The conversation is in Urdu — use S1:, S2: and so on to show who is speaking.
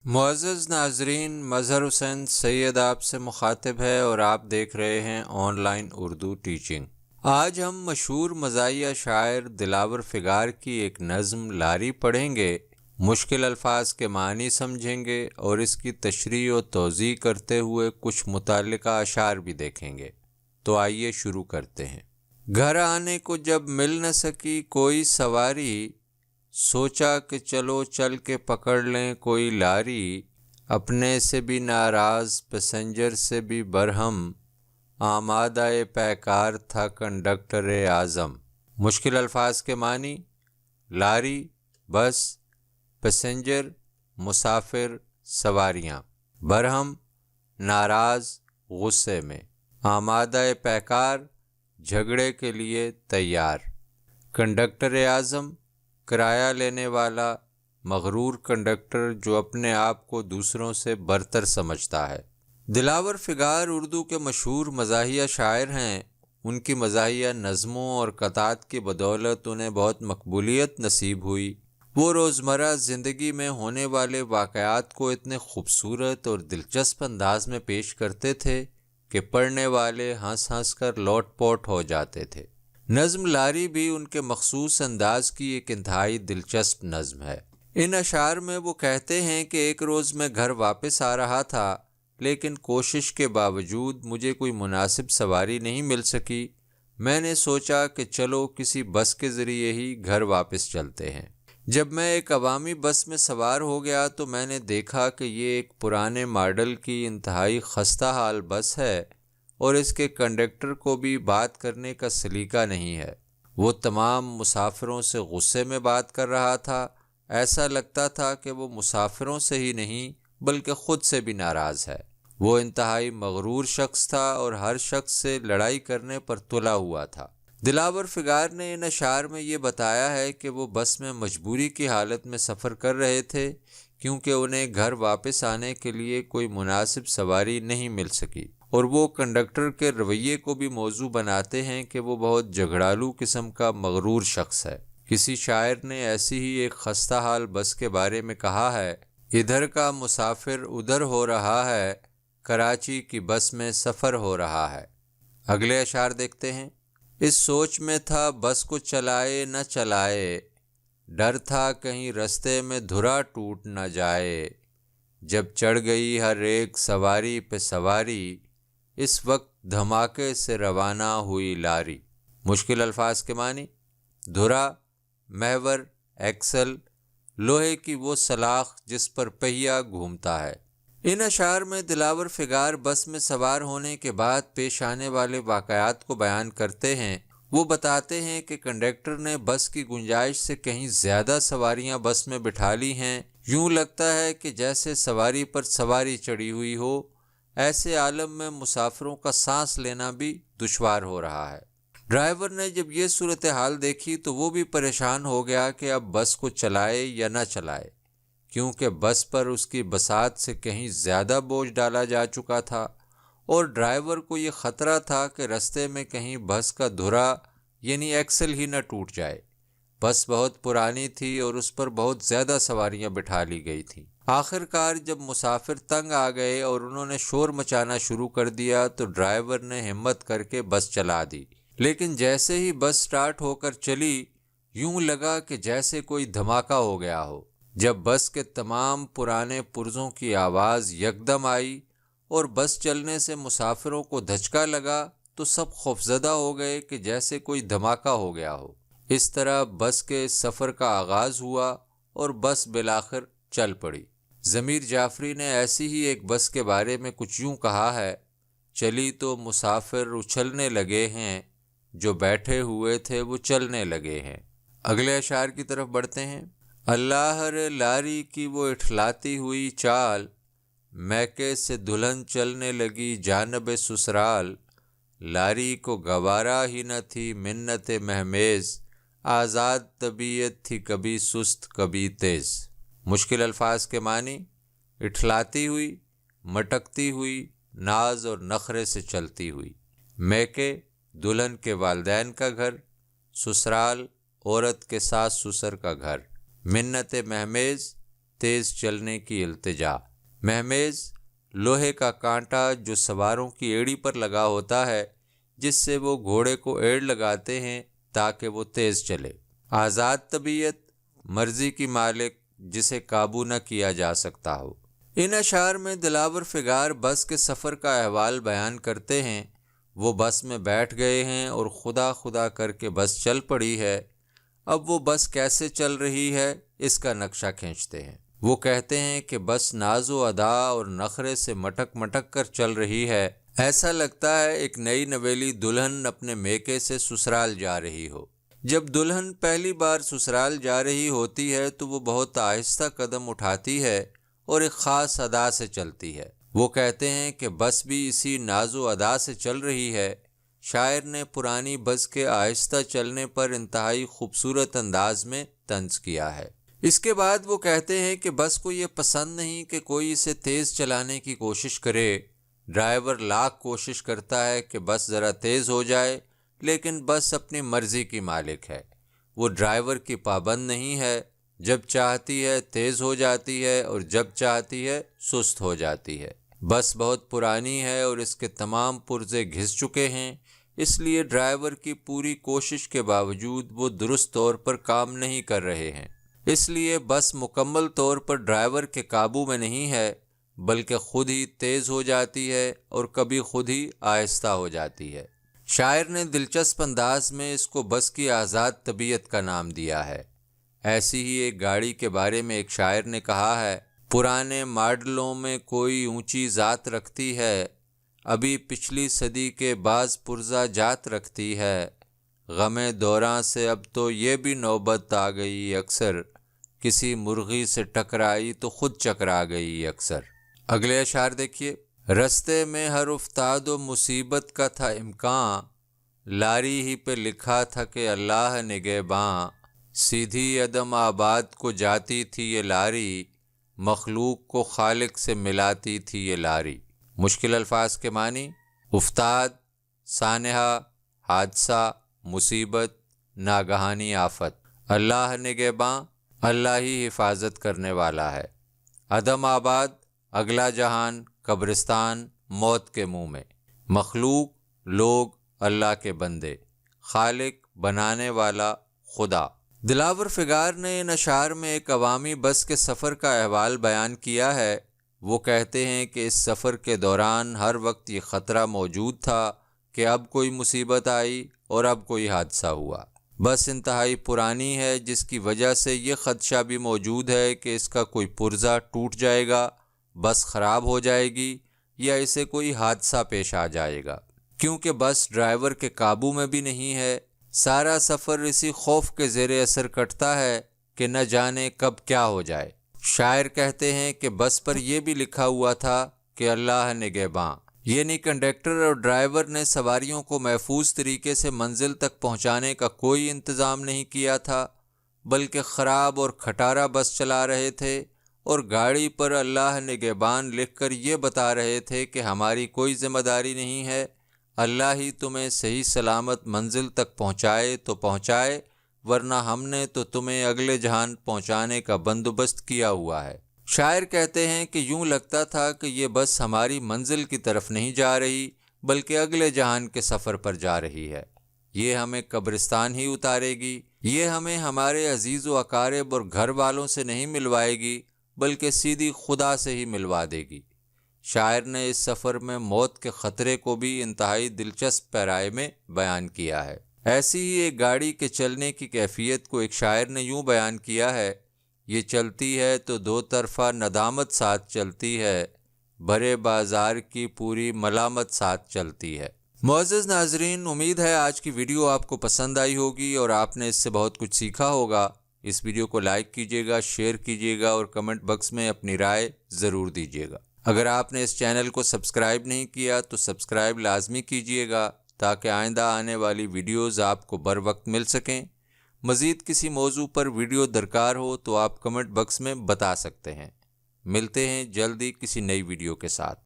S1: معزز ناظرین، مظہر حسین سید آپ سے مخاطب ہے اور آپ دیکھ رہے ہیں آن لائن اردو ٹیچنگ۔ آج ہم مشہور مزاحیہ شاعر دلاور فگار کی ایک نظم لاری پڑھیں گے، مشکل الفاظ کے معنی سمجھیں گے اور اس کی تشریح و توضیح کرتے ہوئے کچھ متعلقہ اشعار بھی دیکھیں گے۔ تو آئیے شروع کرتے ہیں۔ گھر آنے کو جب مل نہ سکی کوئی سواری، سوچا کہ چلو چل کے پکڑ لیں کوئی لاری، اپنے سے بھی ناراض پیسنجر سے بھی برہم، آمادہ پیکار تھا کنڈکٹر اعظم۔ مشکل الفاظ کے معنی: لاری، بس، پیسنجر، مسافر، سواریاں، برہم، ناراض، غصے میں، آمادہ پیکار، جھگڑے کے لیے تیار، کنڈکٹر اعظم، کرایہ لینے والا، مغرور کنڈکٹر جو اپنے آپ کو دوسروں سے برتر سمجھتا ہے۔ دلاور فگار اردو کے مشہور مزاحیہ شاعر ہیں۔ ان کی مزاحیہ نظموں اور قطعات کی بدولت انہیں بہت مقبولیت نصیب ہوئی۔ وہ روزمرہ زندگی میں ہونے والے واقعات کو اتنے خوبصورت اور دلچسپ انداز میں پیش کرتے تھے کہ پڑھنے والے ہنس ہنس کر لوٹ پوٹ ہو جاتے تھے۔ نظم لاری بھی ان کے مخصوص انداز کی ایک انتہائی دلچسپ نظم ہے۔ ان اشعار میں وہ کہتے ہیں کہ ایک روز میں گھر واپس آ رہا تھا، لیکن کوشش کے باوجود مجھے کوئی مناسب سواری نہیں مل سکی۔ میں نے سوچا کہ چلو کسی بس کے ذریعے ہی گھر واپس چلتے ہیں۔ جب میں ایک عوامی بس میں سوار ہو گیا تو میں نے دیکھا کہ یہ ایک پرانے ماڈل کی انتہائی خستہ حال بس ہے اور اس کے کنڈکٹر کو بھی بات کرنے کا سلیقہ نہیں ہے۔ وہ تمام مسافروں سے غصے میں بات کر رہا تھا۔ ایسا لگتا تھا کہ وہ مسافروں سے ہی نہیں بلکہ خود سے بھی ناراض ہے۔ وہ انتہائی مغرور شخص تھا اور ہر شخص سے لڑائی کرنے پر تلا ہوا تھا۔ دلاور فگار نے ان اشعار میں یہ بتایا ہے کہ وہ بس میں مجبوری کی حالت میں سفر کر رہے تھے کیونکہ انہیں گھر واپس آنے کے لیے کوئی مناسب سواری نہیں مل سکی، اور وہ کنڈکٹر کے رویے کو بھی موضوع بناتے ہیں کہ وہ بہت جھگڑالو قسم کا مغرور شخص ہے۔ کسی شاعر نے ایسی ہی ایک خستہ حال بس کے بارے میں کہا ہے: ادھر کا مسافر ادھر ہو رہا ہے، کراچی کی بس میں سفر ہو رہا ہے۔ اگلے اشعار دیکھتے ہیں۔ اس سوچ میں تھا بس کو چلائے نہ چلائے، ڈر تھا کہیں رستے میں دھرا ٹوٹ نہ جائے، جب چڑھ گئی ہر ایک سواری پہ سواری، اس وقت دھماکے سے روانہ ہوئی لاری۔ مشکل الفاظ کے معنی: دھرا، محور، ایکسل، لوہے کی وہ سلاخ جس پر پہیہ گھومتا ہے۔ ان اشعار میں دلاور فگار بس میں سوار ہونے کے بعد پیش آنے والے واقعات کو بیان کرتے ہیں۔ وہ بتاتے ہیں کہ کنڈکٹر نے بس کی گنجائش سے کہیں زیادہ سواریاں بس میں بٹھا لی ہیں۔ یوں لگتا ہے کہ جیسے سواری پر سواری چڑھی ہوئی ہو۔ ایسے عالم میں مسافروں کا سانس لینا بھی دشوار ہو رہا ہے۔ ڈرائیور نے جب یہ صورتحال دیکھی تو وہ بھی پریشان ہو گیا کہ اب بس کو چلائے یا نہ چلائے، کیونکہ بس پر اس کی بساط سے کہیں زیادہ بوجھ ڈالا جا چکا تھا، اور ڈرائیور کو یہ خطرہ تھا کہ رستے میں کہیں بس کا دھرا یعنی ایکسل ہی نہ ٹوٹ جائے۔ بس بہت پرانی تھی اور اس پر بہت زیادہ سواریاں بٹھا لی گئی تھیں۔ آخر کار جب مسافر تنگ آ گئے اور انہوں نے شور مچانا شروع کر دیا تو ڈرائیور نے ہمت کر کے بس چلا دی، لیکن جیسے ہی بس سٹارٹ ہو کر چلی، یوں لگا کہ جیسے کوئی دھماکہ ہو گیا ہو۔ جب بس کے تمام پرانے پرزوں کی آواز یکدم آئی اور بس چلنے سے مسافروں کو دھچکا لگا تو سب خوفزدہ ہو گئے کہ جیسے کوئی دھماکہ ہو گیا ہو۔ اس طرح بس کے سفر کا آغاز ہوا اور بس بالآخر چل پڑی۔ ضمیر جعفری نے ایسی ہی ایک بس کے بارے میں کچھ یوں کہا ہے: چلی تو مسافر اچھلنے لگے ہیں، جو بیٹھے ہوئے تھے وہ چلنے لگے ہیں۔ اگلے اشعار کی طرف بڑھتے ہیں۔ اللہ رے لاری کی وہ اٹھلاتی ہوئی چال، میکے سے دلہن چلنے لگی جانب سسرال، لاری کو گوارا ہی نہ تھی منت مہمیز، آزاد طبیعت تھی کبھی سست کبھی تیز۔ مشکل الفاظ کے معنی: اٹھلاتی ہوئی، مٹکتی ہوئی، ناز اور نخرے سے چلتی ہوئی۔ میکے، دلہن کے والدین کا گھر، سسرال، عورت کے ساس سسر کا گھر۔ منت مہمیز، تیز چلنے کی التجا۔ مہمیز لوہے کا کانٹا جو سواروں کی ایڑی پر لگا ہوتا ہے، جس سے وہ گھوڑے کو ایڑ لگاتے ہیں تاکہ وہ تیز چلے۔ آزاد طبیعت، مرضی کی مالک جسے قابو نہ کیا جا سکتا ہو۔ ان اشعار میں دلاور فگار بس کے سفر کا احوال بیان کرتے ہیں۔ وہ بس میں بیٹھ گئے ہیں اور خدا خدا کر کے بس چل پڑی ہے۔ اب وہ بس کیسے چل رہی ہے اس کا نقشہ کھینچتے ہیں۔ وہ کہتے ہیں کہ بس ناز و ادا اور نخرے سے مٹک مٹک کر چل رہی ہے، ایسا لگتا ہے ایک نئی نویلی دلہن اپنے میکے سے سسرال جا رہی ہو۔ جب دلہن پہلی بار سسرال جا رہی ہوتی ہے تو وہ بہت آہستہ قدم اٹھاتی ہے اور ایک خاص ادا سے چلتی ہے۔ وہ کہتے ہیں کہ بس بھی اسی ناز و ادا سے چل رہی ہے۔ شاعر نے پرانی بس کے آہستہ چلنے پر انتہائی خوبصورت انداز میں طنز کیا ہے۔ اس کے بعد وہ کہتے ہیں کہ بس کو یہ پسند نہیں کہ کوئی اسے تیز چلانے کی کوشش کرے۔ ڈرائیور لاکھ کوشش کرتا ہے کہ بس ذرا تیز ہو جائے، لیکن بس اپنی مرضی کی مالک ہے۔ وہ ڈرائیور کی پابند نہیں ہے، جب چاہتی ہے تیز ہو جاتی ہے اور جب چاہتی ہے سست ہو جاتی ہے۔ بس بہت پرانی ہے اور اس کے تمام پرزے گھس چکے ہیں، اس لیے ڈرائیور کی پوری کوشش کے باوجود وہ درست طور پر کام نہیں کر رہے ہیں۔ اس لیے بس مکمل طور پر ڈرائیور کے قابو میں نہیں ہے، بلکہ خود ہی تیز ہو جاتی ہے اور کبھی خود ہی آہستہ ہو جاتی ہے۔ شاعر نے دلچسپ انداز میں اس کو بس کی آزاد طبیعت کا نام دیا ہے۔ ایسی ہی ایک گاڑی کے بارے میں ایک شاعر نے کہا ہے، پرانے ماڈلوں میں کوئی اونچی ذات رکھتی ہے، ابھی پچھلی صدی کے بعض پرزہ جات رکھتی ہے، غم دوراں سے اب تو یہ بھی نوبت آ گئی اکثر، کسی مرغی سے ٹکرائی تو خود چکرا گئی اکثر۔ اگلے اشعار دیکھیے۔ رستے میں ہر افتاد و مصیبت کا تھا امکان، لاری ہی پہ لکھا تھا کہ اللہ نگہباں، سیدھی عدم آباد کو جاتی تھی یہ لاری، مخلوق کو خالق سے ملاتی تھی یہ لاری۔ مشکل الفاظ کے معنی: افتاد، سانحہ، حادثہ، مصیبت، ناگہانی آفت۔ اللہ نگہباں، اللہ ہی حفاظت کرنے والا ہے۔ عدم آباد، اگلا جہان، قبرستان، موت کے منہ میں۔ مخلوق، لوگ، اللہ کے بندے۔ خالق، بنانے والا، خدا۔ دلاور فگار نے ان اشعار میں ایک عوامی بس کے سفر کا احوال بیان کیا ہے۔ وہ کہتے ہیں کہ اس سفر کے دوران ہر وقت یہ خطرہ موجود تھا کہ اب کوئی مصیبت آئی اور اب کوئی حادثہ ہوا۔ بس انتہائی پرانی ہے، جس کی وجہ سے یہ خدشہ بھی موجود ہے کہ اس کا کوئی پرزہ ٹوٹ جائے گا، بس خراب ہو جائے گی یا اسے کوئی حادثہ پیش آ جائے گا، کیونکہ بس ڈرائیور کے قابو میں بھی نہیں ہے۔ سارا سفر اسی خوف کے زیر اثر کٹتا ہے کہ نہ جانے کب کیا ہو جائے۔ شاعر کہتے ہیں کہ بس پر یہ بھی لکھا ہوا تھا کہ اللہ نگہباں، یعنی کنڈکٹر اور ڈرائیور نے سواریوں کو محفوظ طریقے سے منزل تک پہنچانے کا کوئی انتظام نہیں کیا تھا، بلکہ خراب اور کھٹارا بس چلا رہے تھے اور گاڑی پر اللہ نگہبان لکھ کر یہ بتا رہے تھے کہ ہماری کوئی ذمہ داری نہیں ہے، اللہ ہی تمہیں صحیح سلامت منزل تک پہنچائے تو پہنچائے، ورنہ ہم نے تو تمہیں اگلے جہان پہنچانے کا بندوبست کیا ہوا ہے۔ شاعر کہتے ہیں کہ یوں لگتا تھا کہ یہ بس ہماری منزل کی طرف نہیں جا رہی، بلکہ اگلے جہان کے سفر پر جا رہی ہے۔ یہ ہمیں قبرستان ہی اتارے گی، یہ ہمیں ہمارے عزیز و اقارب اور گھر والوں سے نہیں ملوائے گی، بلکہ سیدھی خدا سے ہی ملوا دے گی۔ شاعر نے اس سفر میں موت کے خطرے کو بھی انتہائی دلچسپ پیرائے میں بیان کیا ہے۔ ایسی ہی ایک گاڑی کے چلنے کی کیفیت کو ایک شاعر نے یوں بیان کیا ہے، یہ چلتی ہے تو دو طرفہ ندامت ساتھ چلتی ہے، بھرے بازار کی پوری ملامت ساتھ چلتی ہے۔ معزز ناظرین، امید ہے آج کی ویڈیو آپ کو پسند آئی ہوگی اور آپ نے اس سے بہت کچھ سیکھا ہوگا۔ اس ویڈیو کو لائک کیجیے گا، شیئر کیجیے گا اور کمنٹ باکس میں اپنی رائے ضرور دیجیے گا۔ اگر آپ نے اس چینل کو سبسکرائب نہیں کیا تو سبسکرائب لازمی کیجیے گا تاکہ آئندہ آنے والی ویڈیوز آپ کو بر وقت مل سکیں۔ مزید کسی موضوع پر ویڈیو درکار ہو تو آپ کمنٹ باکس میں بتا سکتے ہیں۔ ملتے ہیں جلدی کسی نئی ویڈیو کے ساتھ۔